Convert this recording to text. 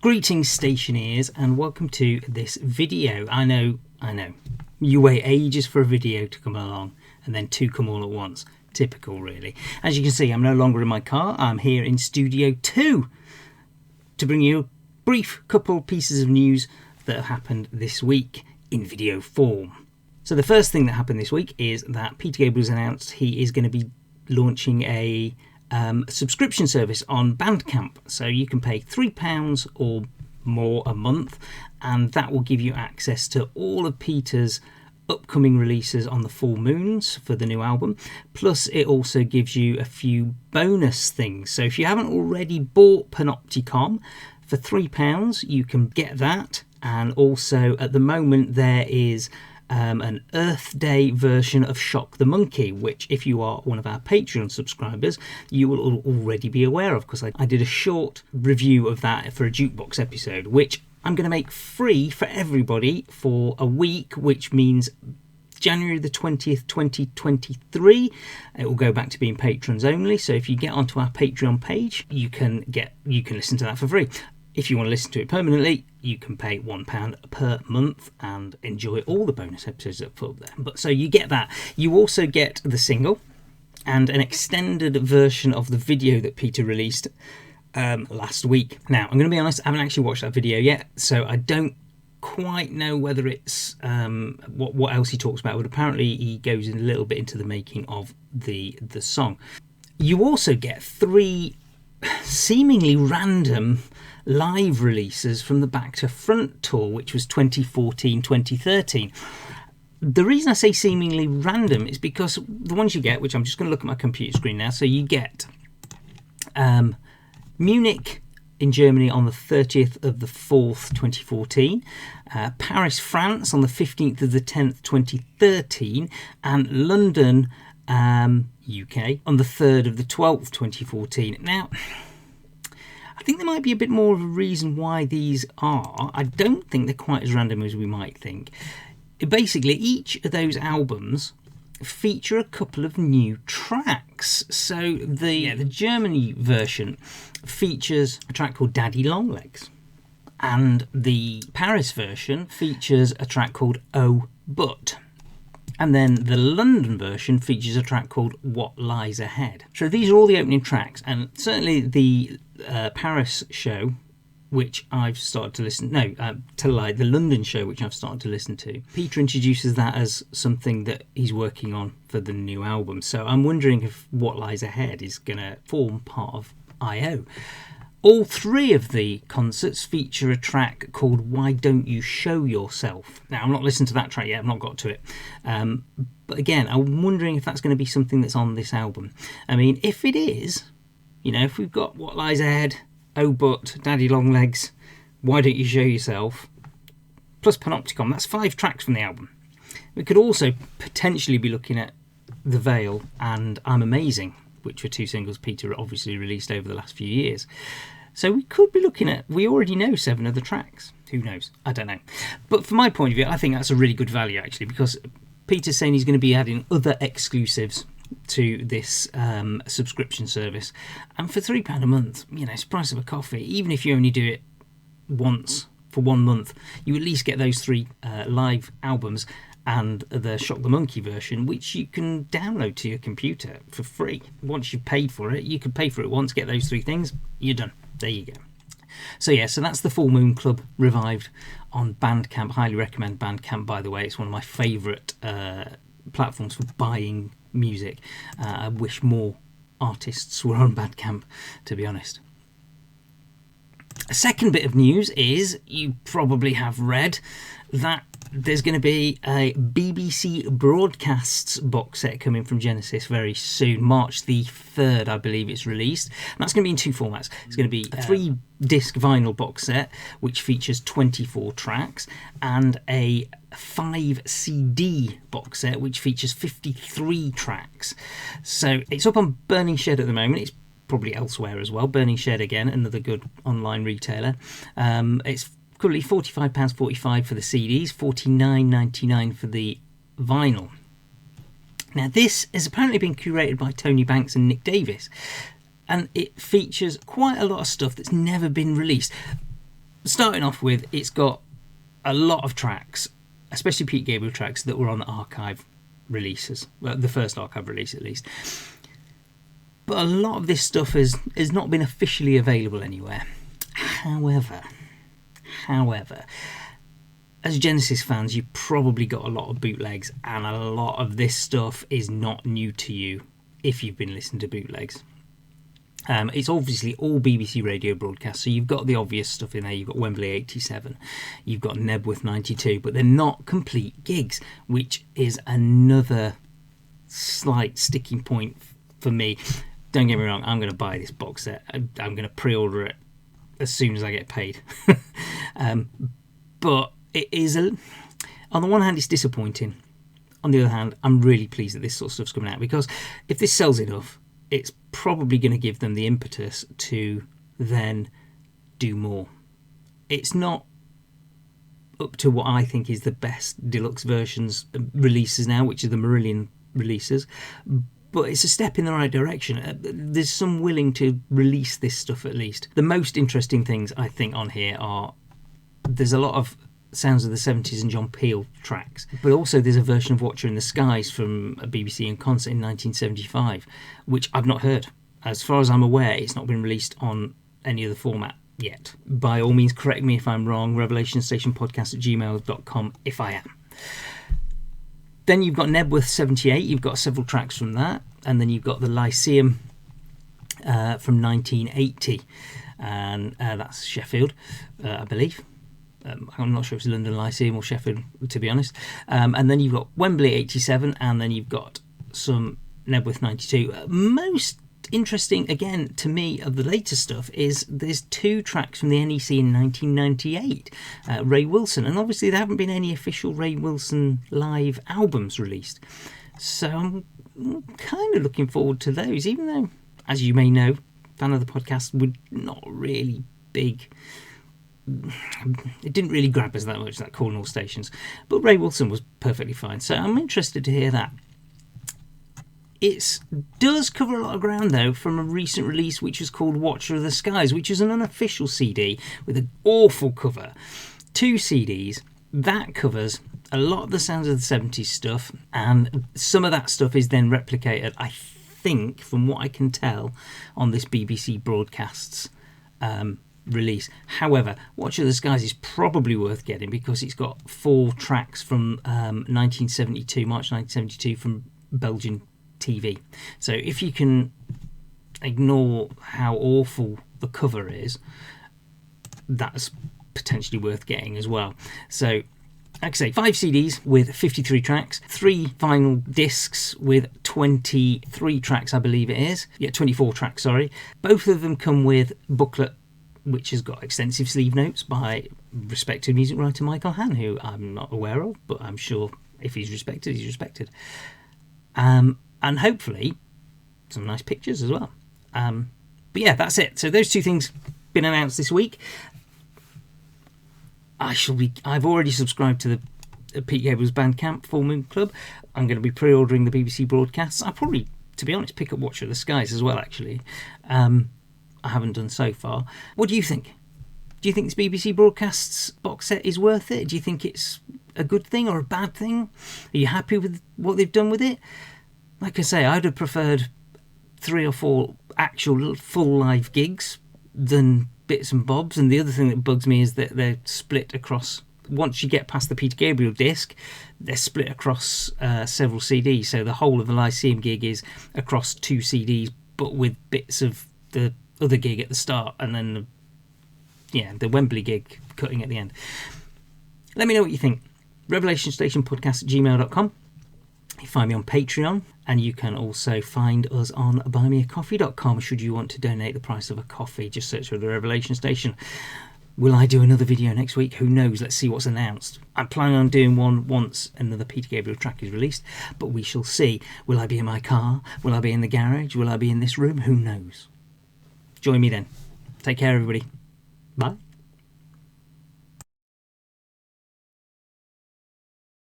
Greetings Stationeers and welcome to this video. I know, you wait ages for a video to come along and then two come all at once. Typical really. As you can see, I'm no longer in my car, I'm here in Studio 2 to bring you a brief couple pieces of news that have happened this week in video form. So the first thing that happened this week is that Peter Gabriel has announced he is going to be launching a subscription service on Bandcamp, so you can pay £3 or more a month and that will give you access to all of Peter's upcoming releases on the full moons for the new album, plus it also gives you a few bonus things. So if you haven't already bought Panopticon for £3 you can get that, and also at the moment there is an Earth Day version of Shock the Monkey, which if you are one of our Patreon subscribers you will already be aware of, because I did a short review of that for a jukebox episode, which I'm going to make free for everybody for a week, which means January the 20th 2023 it will go back to being patrons only. So if you get onto our Patreon page you can listen to that for free. If you want to listen to it permanently, you can pay £1 per month and enjoy all the bonus episodes that are put up there. But so you get that. You also get the single and an extended version of the video that Peter released last week. Now, I'm going to be honest, I haven't actually watched that video yet, so I don't quite know whether it's what else he talks about, but apparently he goes in a little bit into the making of the song. You also get 3 seemingly random live releases from the Back to Front tour, which was 2014-2013. The reason I say seemingly random is because the ones you get, which I'm just going to look at my computer screen now, so you get Munich in Germany on the 30th of the 4th 2014, Paris, France on the 15th of the 10th 2013, and London UK on the 3rd of the 12th 2014. Now I think there might be a bit more of a reason why these are. I don't think they're quite as random as we might think. Basically, each of those albums feature a couple of new tracks. So the Germany version features a track called Daddy Longlegs, and the Paris version features a track called Oh But. And then the London version features a track called What Lies Ahead. So these are all the opening tracks, and certainly the Paris show, which I've started to listen... the London show, which I've started to listen to. Peter introduces that as something that he's working on for the new album. So I'm wondering if What Lies Ahead is going to form part of I.O. All 3 of the concerts feature a track called Why Don't You Show Yourself. Now, I'm not listening to that track yet, I've not got to it. But again, I'm wondering if that's going to be something that's on this album. I mean, if it is, if we've got What Lies Ahead, Oh But, Daddy Longlegs, Why Don't You Show Yourself, plus Panopticon, that's 5 tracks from the album. We could also potentially be looking at The Veil and I'm Amazing, which were 2 singles Peter obviously released over the last few years. So we could be looking at, we already know 7 of the tracks. Who knows? I don't know. But from my point of view, I think that's a really good value actually, because Peter's saying he's going to be adding other exclusives to this subscription service. And for £3 a month, it's the price of a coffee. Even if you only do it once for 1 month, you at least get those 3 live albums and the Shock the Monkey version, which you can download to your computer for free. Once you've paid for it, you can pay for it once, get those 3 things, you're done. There you go. So yeah, so that's the Full Moon Club revived on Bandcamp. Highly recommend Bandcamp, by the way. It's one of my favourite platforms for buying music. I wish more artists were on Bandcamp, to be honest. A second bit of news is, you probably have read that there's going to be a BBC Broadcasts box set coming from Genesis very soon. March the 3rd, I believe it's released. And that's going to be in 2 formats. It's going to be a 3-disc vinyl box set, which features 24 tracks, and a 5 CD box set, which features 53 tracks. So it's up on Burning Shed at the moment. It's probably elsewhere as well. Burning Shed again, another good online retailer. It's currently £45.45 for the CDs, $49.99 for the vinyl. Now this has apparently been curated by Tony Banks and Nick Davis, and it features quite a lot of stuff that's never been released. starting off with, it's got a lot of tracks, especially Pete Gabriel tracks that were on archive releases, well, the first archive release at least. But a lot of this stuff has not been officially available anywhere. However, as Genesis fans, you've probably got a lot of bootlegs, and a lot of this stuff is not new to you if you've been listening to bootlegs. It's obviously all BBC radio broadcasts, so you've got the obvious stuff in there. You've got Wembley 87, you've got Nebworth 92, but they're not complete gigs, which is another slight sticking point for me. Don't get me wrong, I'm going to buy this box set. I'm going to pre-order it as soon as I get paid. But it is, on the one hand, it's disappointing. On the other hand, I'm really pleased that this sort of stuff's coming out, because if this sells enough, it's probably going to give them the impetus to then do more. It's not up to what I think is the best deluxe versions releases now, which are the Marillion releases, but it's a step in the right direction. There's some willing to release this stuff at least. The most interesting things I think on here are, there's a lot of Sounds of the 70s and John Peel tracks, but also there's a version of Watcher in the Skies from a BBC in concert in 1975, which I've not heard. As far as I'm aware, it's not been released on any other format yet. By all means, correct me if I'm wrong, revelationstationpodcast@gmail.com if I am. Then you've got Nebworth 78, you've got several tracks from that, and then you've got the Lyceum from 1980, and that's Sheffield, I believe. I'm not sure if it's London Lyceum or Sheffield, to be honest. And then you've got Wembley 87, and then you've got some Nebworth 92. Most interesting, again, to me, of the later stuff is there's 2 tracks from the NEC in 1998, Ray Wilson. And obviously there haven't been any official Ray Wilson live albums released. So I'm kind of looking forward to those, even though, as you may know, fan of the podcast, we're not really big. It didn't really grab us that much, that Cornwall Stations, but Ray Wilson was perfectly fine, so I'm interested to hear that. It does cover a lot of ground though from a recent release which was called Watcher of the Skies, which is an unofficial CD with an awful cover. 2 CDs that covers a lot of the Sounds of the 70s stuff, and some of that stuff is then replicated, I think, from what I can tell, on this BBC Broadcasts release. However, Watch of the Skies is probably worth getting because it's got 4 tracks from 1972, March 1972, from Belgian TV. So if you can ignore how awful the cover is, that's potentially worth getting as well. So, like I say, 5 CDs with 53 tracks, 3 vinyl discs with 23 tracks, I believe it is. Yeah, 24 tracks, sorry. Both of them come with booklet, which has got extensive sleeve notes by respected music writer Michael Hann, who I'm not aware of, but I'm sure if he's respected, he's respected. And hopefully some nice pictures as well. But yeah, that's it. So those 2 things been announced this week. I've already subscribed to the Pete Gabriel's Bandcamp Full Moon Club. I'm going to be pre-ordering the BBC broadcasts. I'll probably, to be honest, pick up Watcher of the Skies as well, actually. I haven't done so far. What do you think? Do you think this BBC Broadcasts box set is worth it? Do you think it's a good thing or a bad thing? Are you happy with what they've done with it? Like I say, I'd have preferred 3 or 4 actual full live gigs than bits and bobs. And the other thing that bugs me is that they're split across, once you get past the Peter Gabriel disc, they're split across several CDs. So the whole of the Lyceum gig is across 2 CDs, but with bits of the other gig at the start, and then the Wembley gig cutting at the end. Let me know what you think. revelationstationpodcast@gmail.com. You find me on Patreon, and you can also find us on buymeacoffee.com should you want to donate the price of a coffee. Just search for the Revelation Station. Will I do another video next week? Who knows? Let's see what's announced. I'm planning on doing one once another Peter Gabriel track is released, but we shall see. Will I be in my car? Will I be in the garage? Will I be in this room? Who knows? Join me then. Take care, everybody. Bye.